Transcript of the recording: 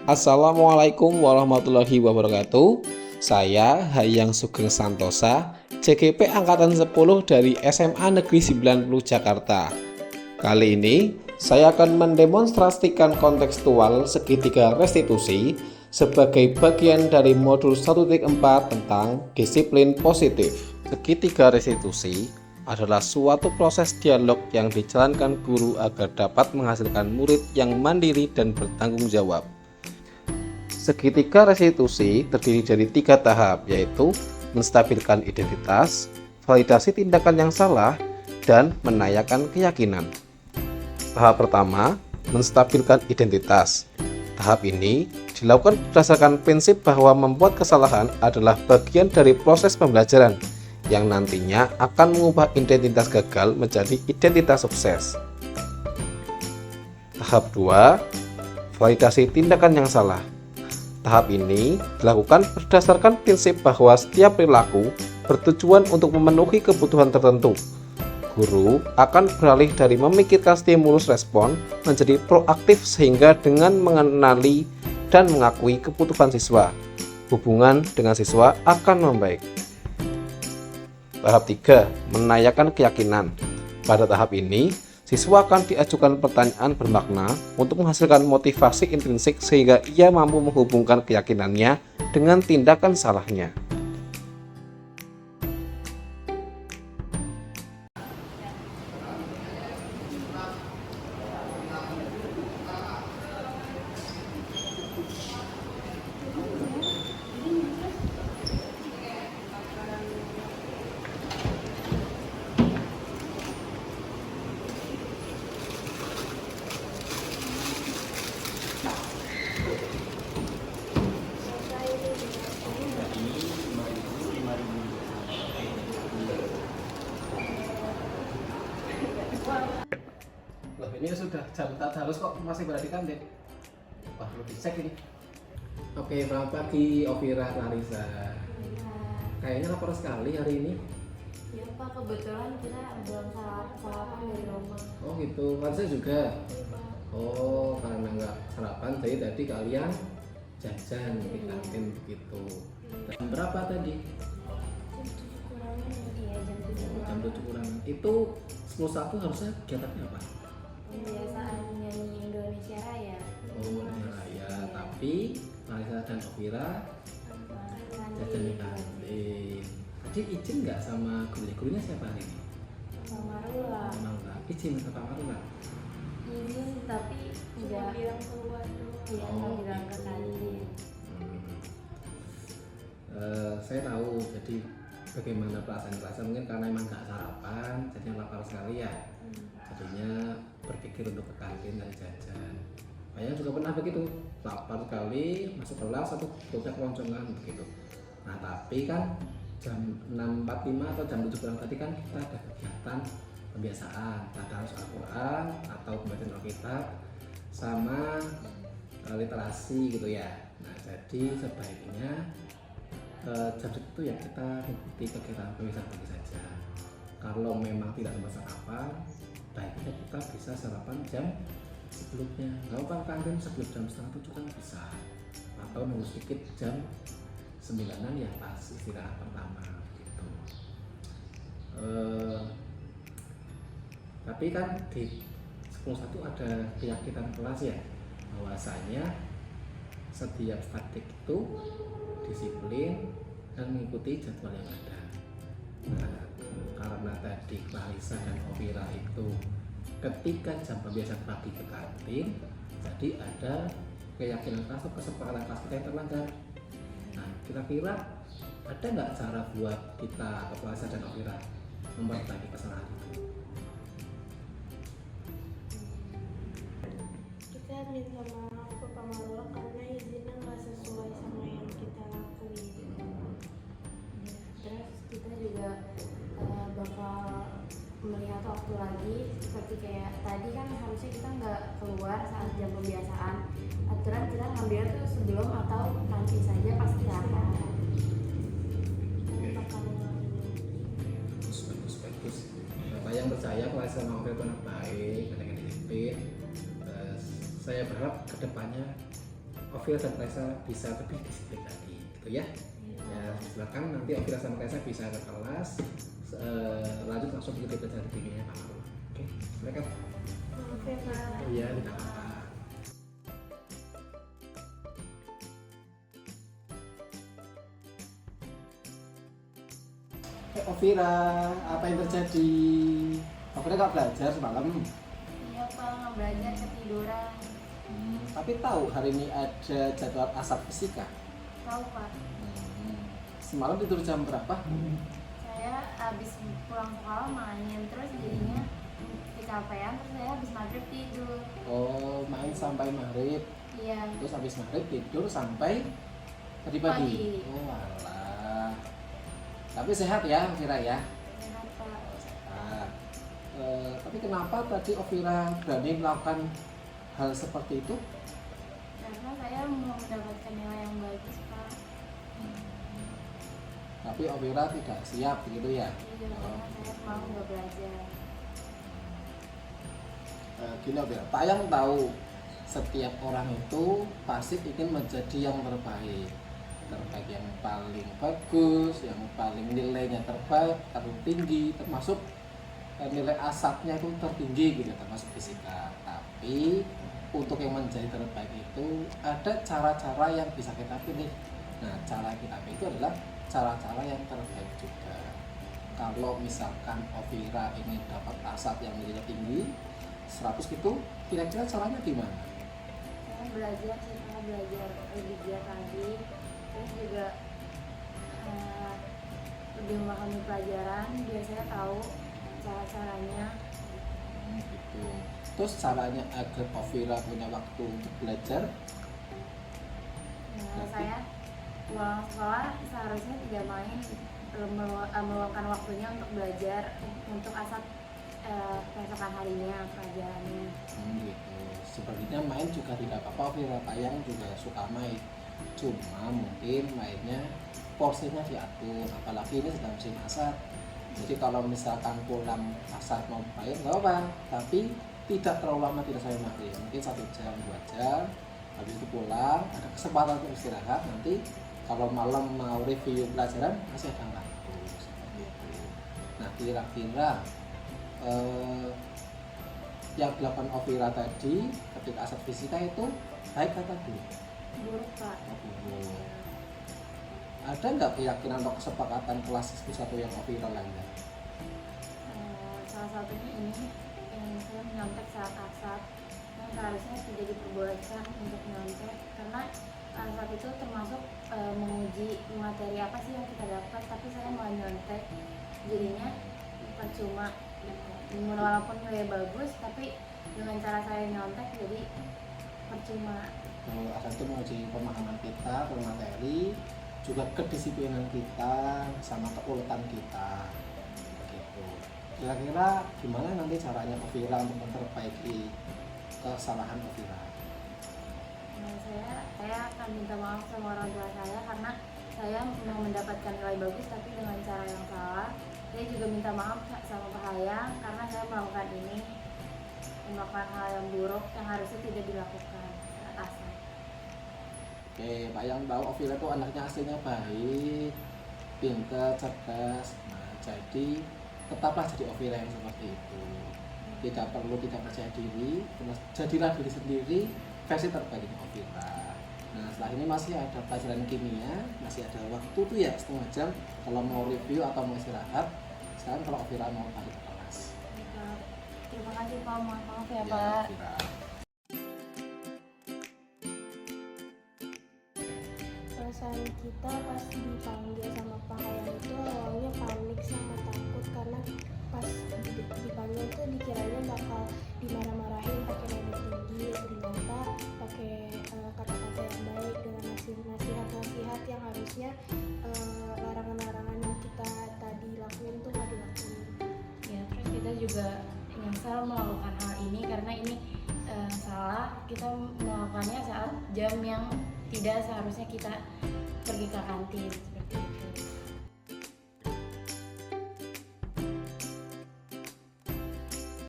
Assalamualaikum warahmatullahi wabarakatuh. Saya Hayang Sugeng Santosa, CGP Angkatan 10 dari SMA Negeri 90 Jakarta. Kali ini saya akan mendemonstrasikan kontekstual segitiga restitusi sebagai bagian dari modul 1.4 tentang disiplin positif. Segitiga restitusi adalah suatu proses dialog yang dijalankan guru agar dapat menghasilkan murid yang mandiri dan bertanggung jawab. Segitiga restitusi terdiri dari 3 tahap, yaitu menstabilkan identitas, validasi tindakan yang salah, dan menanyakan keyakinan. Tahap pertama, menstabilkan identitas. Tahap ini dilakukan berdasarkan prinsip bahwa membuat kesalahan adalah bagian dari proses pembelajaran yang nantinya akan mengubah identitas gagal menjadi identitas sukses. Tahap 2, validasi tindakan yang salah. Tahap ini dilakukan berdasarkan prinsip bahwa setiap perilaku bertujuan untuk memenuhi kebutuhan tertentu. Guru akan beralih dari memikirkan stimulus respon menjadi proaktif sehingga dengan mengenali dan mengakui kebutuhan siswa, hubungan dengan siswa akan membaik. Tahap 3, menanyakan keyakinan. Pada tahap ini, siswa akan diajukan pertanyaan bermakna untuk menghasilkan motivasi intrinsik sehingga ia mampu menghubungkan keyakinannya dengan tindakan salahnya. Loh, ini sudah jam tadarus kok masih berada di kantin. Wah, perlu dicek ini. Oke, selamat pagi Ovira Clarissa. Kayaknya lapar sekali hari ini. Ya Pak, kebetulan kita belum sarapan dari rumah. Oh gitu, Clarissa juga. Iya, Pak. Oh, karena nggak sarapan, jadi tadi kalian jajan di kantin begitu. Jam berapa tadi? Jam 7 kurangnya ya, jam 7 Jam 7 kurang. Itu 10.1 harusnya kegiatannya apa? Pembiasaan nyanyi Indonesia Raya. Oh, ya, tapi Clarissa dan Ovira jajan di kantin. Tadi izin nggak sama gurunya? Gurunya siapa hari ini? Pak Marula. Marula. Izin ke Pak Marula. Izin tapi nggak bilang keluar dulu. Iya, nggak bilang ke kantin. Saya tahu jadi bagaimana perasaan Clarissa, mungkin karena emang nggak sarapan jadinya lapar sekali ya, jadinya berpikir untuk ke kantin dari jajan. Saya juga pernah begitu, lapar sekali masuk kelas satu gocap loncongan begitu. Nah tapi kan jam 6.45 atau jam 7 kurang tadi kan kita ada kegiatan pembiasaan tadarus Al-Quran atau pembacaan Alkitab sama literasi gitu ya. Nah jadi sebaiknya jam itu ya kita ikuti kegiatan pembiasaan pagi saja. Kalau memang tidak sempat sarapan, baiknya kita bisa sarapan jam sebelumnya. Kalau kantin sebelum jam 6:30 kan bisa, atau nunggu sedikit jam 9-an ya pas istirahat pertama gitu. Tapi kan di 10.1 ada keyakinan kelas ya, bahwasanya setiap statik itu disiplin dan mengikuti jadwal yang ada. Nah, karena tadi Clarissa dan Ovira itu ketika jam pembiasaan pagi ke kantin, jadi ada keyakinan kelas atau kesepakatan kelas kita yang terlanggar. Nah, kira-kira ada nggak cara buat kita atau Clarissa dan Ovira memperbaiki kesalahan itu? Kita minta maaf ke Pak Marula karena izinnya nggak sesuai sama yang kita lakuin. Ya, terus kita juga bakal melihat waktu lagi, seperti kayak tadi kan harusnya kita nggak keluar saat jam pembiasaan. Aturan kita ngambil tuh sebelum atau nanti saja pas istirahat. Bagus. Bapak yang percaya Clarissa sama Ovira itu anak baik, anak yang disiplin. Saya berharap kedepannya Ovira dan Kaisa bisa lebih disiplin lagi gitu ya. Ya silakan nanti Ovira sama Kaisa bisa ke kelas, lanjut langsung kita belajar di bimbingan Pak Marula. Oke, silakan. Oke Pak. Iya, tidak apa-apa. Ovira, apa yang terjadi? Ovira nggak belajar semalam. Iya Pak, nggak belajar ketiduran. Tapi tahu hari ini ada jadwal asap fisika. Tahu Pak. Semalam tidur jam berapa? Saya habis pulang sekolah main terus jadinya kecapean terus saya habis maghrib tidur. Oh, main sampai maghrib. Iya. Terus habis maghrib tidur sampai tadi pagi. Pagi. Oh alah. Tapi sehat ya Ovira ya? Sehat Pak. Oh, sehat. Tapi kenapa tadi Ovira berani melakukan hal seperti itu? Karena saya mau mendapatkan nilai yang bagus Pak. Tapi Ovira tidak siap begitu ya? Iya, karena saya mau nggak belajar. Gini Ovira, Tayang tahu setiap orang itu pasti ingin menjadi yang terbaik, yang paling bagus, yang paling nilainya terbaik, tertinggi, termasuk nilai asapnya itu tertinggi gitu, termasuk fisika. Tapi untuk yang menjadi terbaik itu ada cara-cara yang bisa kita pilih. Nah, cara kita pilih itu adalah cara-cara yang terbaik juga. Kalau misalkan Ovira ingin dapat asap yang nilainya tinggi 100 gitu, kira-kira caranya gimana? Saya belajar sih, saya belajar lebih giat lagi. Terus juga lebih memahami pelajaran. Biar saya tahu cara-caranya. Gitu. Terus caranya agar Ovira punya waktu untuk belajar? Nah, saya pulang sekolah seharusnya tidak main, meluangkan waktunya untuk belajar untuk asap keesokan harinya pelajarannya. Gitu. Sepertinya main juga tidak apa-apa Ovira, Tayang juga suka main. Cuma mungkin mainnya porsinya diatur, apalagi ini sedang musim asar. Jadi kalau misalkan pulang asar mau main nggak apa-apa, tapi tidak terlalu lama, tidak sampai maghrib, mungkin 1 jam 2 jam. Habis itu pulang, ada kesempatan untuk istirahat. Nanti kalau malam mau review pelajaran masih ada waktu seperti itu. Nah kira-kira yang dilakukan Ovira tadi ketika asap fisika itu baik atau buruk? Buruk Pak. Buruk. Ada nggak keyakinan atau kesepakatan kelas satu yang Ovira langgar? Salah satunya ini yang saya menyontek saat asap yang seharusnya tidak diperbolehkan untuk menyontek karena saat itu termasuk menguji materi apa sih yang kita dapat, tapi saya malah nyontek, jadinya percuma. Walaupun nilai bagus, tapi dengan cara saya nyontek jadi percuma. Asal itu menguji pemahaman kita, materi, juga kedisiplinan kita, sama keuletan kita. Gitu. Kira-kira gimana nanti caranya Ovira untuk memperbaiki kesalahan Ovira? Nah, saya akan minta maaf sama orang tua saya karena saya mau mendapatkan nilai bagus tapi dengan cara yang salah. Saya juga minta maaf sama Pak Hayang karena saya melakukan hal yang buruk yang harusnya tidak dilakukan saat asap. Oke, Pak Yang tahu Ovira itu anaknya aslinya baik, pintar, cerdas. Nah, jadi tetaplah jadi Ovira yang seperti itu. Tidak perlu tidak percaya diri, jadilah diri sendiri, versi terbaiknya Ovira. Nah, setelah ini masih ada pelajaran kimia, masih ada waktu tuh ya setengah jam kalau mau review atau mau istirahat. Sekarang kalau Ovira mau balik ke kelas. Terima kasih Pak, maaf ya Ya, Pak. Ovira. Perasaan kita pas dipanggil sama Pak Hayang itu awalnya panik sama takut karena pas dipanggil tuh dikiranya bakal dimarah-marahin pakai nada tinggi, ternyata pakai kata-kata yang baik dengan nasihat-nasihat yang harusnya larangan-larangan yang kita tadi lakuin tuh nggak dilakuin. Ya, terus kita juga nyesal melakukan hal ini karena ini salah, kita melakukannya saat jam yang tidak seharusnya kita pergi ke kantin.